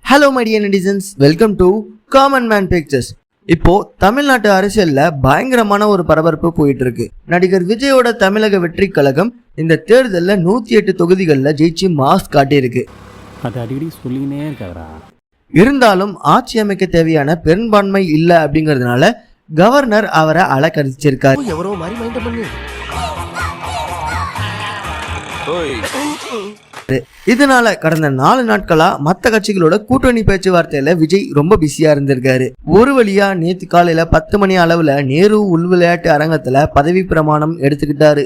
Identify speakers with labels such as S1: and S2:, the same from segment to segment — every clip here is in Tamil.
S1: Hello my dear netizens, welcome to common man pictures. இப்போ தமிழ்நாட்டு அரசியல்ல பயங்கரமான ஒரு பரபரப்பு போயிட்டு இருக்கு. நடிகர் விஜயோட தமிழக வெற்றி கழகம் இந்த தேர்தலில் 108 தொகுதிகளில் ஜெயிச்சு மாஸ் காட்டியிருக்கு. இருந்தாலும் ஆட்சி அமைக்க தேவையான பெரும்பான்மை இல்லை அப்படிங்கிறதுனால கவர்னர் அவரை அலக்கழிச்சிருக்காரு. இதனால கடந்த 4 நாட்களா மற்ற கட்சிகளோட கூட்டணி பேச்சுவார்த்தையில விஜய் ரொம்ப பிஸியா இருந்திருக்காரு. ஒரு வழியா நேத்து காலையில 10 மணி அளவுல நேரு உள் விளையாட்டு அரங்கத்துல பதவி பிரமாணம் எடுத்துக்கிட்டாரு.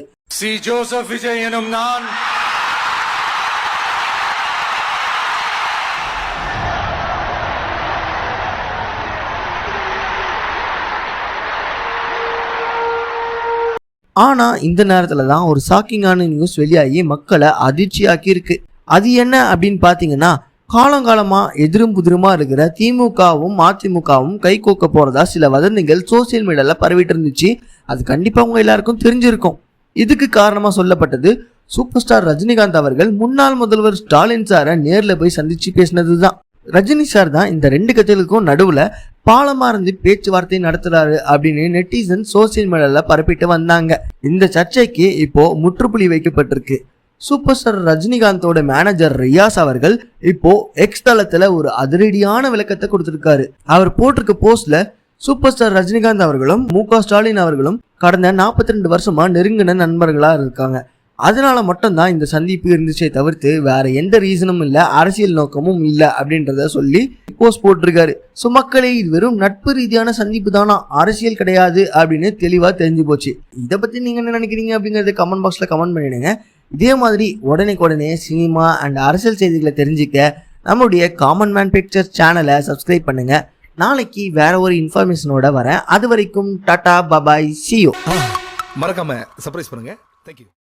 S1: ஆனா இந்த நேரத்துல தான் ஒரு ஷாக்கிங்கான நியூஸ் வெளியாகி மக்களை அதிர்ச்சியாக்கி இருக்கு. அது என்ன அப்படின்னு பாத்தீங்கன்னா, காலங்காலமா எதிரும் புதிருமா இருக்கிற திமுகவும் அதிமுகவும் கை கோக்க போறதா சில வதந்திகள் சோசியல் மீடியால பரவிட்டு இருந்துச்சு. அது கண்டிப்பா உங்க எல்லாருக்கும் தெரிஞ்சிருக்கும். இதுக்கு காரணமா சொல்லப்பட்டது சூப்பர் ஸ்டார் ரஜினிகாந்த் அவர்கள் முன்னாள் முதல்வர் ஸ்டாலின் சாரை நேர்ல போய் சந்திச்சு பேசினதுதான். ரஜினி சார் தான் இந்த 2 கட்சிகளுக்கும் நடுவுல பாலமா இருந்து பேச்சுவார்த்தை நடத்துறாரு அப்படின்னு நெட்டிசன் சோசியல் மீடியால பரப்பிட்டு வந்தாங்க. இந்த சர்ச்சைக்கு இப்போ முற்றுப்புள்ளி வைக்கப்பட்டிருக்கு. சூப்பர் ஸ்டார் ரஜினிகாந்தோட மேனேஜர் ரியாஸ் அவர்கள் இப்போ எக்ஸ் தளத்துல ஒரு அதிரடியான விளக்கத்தை கொடுத்திருக்காரு. அவர் போட்டிருக்க போஸ்ட்ல சூப்பர் ஸ்டார் ரஜினிகாந்த் அவர்களும் மு.க. ஸ்டாலின் அவர்களும் கடந்த 42 வருஷமா நெருங்கின நண்பர்களா இருக்காங்க. அதனால மட்டும்தான் இந்த சந்திப்பு இருந்துச்சே தவிர்த்து வேற எந்த ரீசனும் இல்லை, அரசியல் நோக்கமும் இல்லை அப்படின்றத சொல்லி போஸ்ட் போட்டிருக்காரு. ஸோ மக்களே, இது வெறும் நட்பு ரீதியான சந்திப்பு தானா, அரசியல் கிடையாது அப்படின்னு தெளிவாக தெரிஞ்சு போச்சு. இதை பற்றி நீங்கள் என்ன நினைக்கிறீங்க அப்படிங்கிறது கமெண்ட் பாக்ஸில் கமெண்ட் பண்ணிடுங்க. இதே மாதிரி உடனே சினிமா அண்ட் அரசியல் செய்திகளை தெரிஞ்சுக்க நம்மளுடைய காமன் மேன் பிக்சர்ஸ் சேனலை சப்ஸ்கிரைப் பண்ணுங்க. நாளைக்கு வேற ஒரு இன்ஃபர்மேஷனோட வரேன். அது வரைக்கும் டாடா பாபாய், see you.
S2: மறக்காம சர்ப்ரைஸ் பண்ணுங்க. தேங்க்யூ.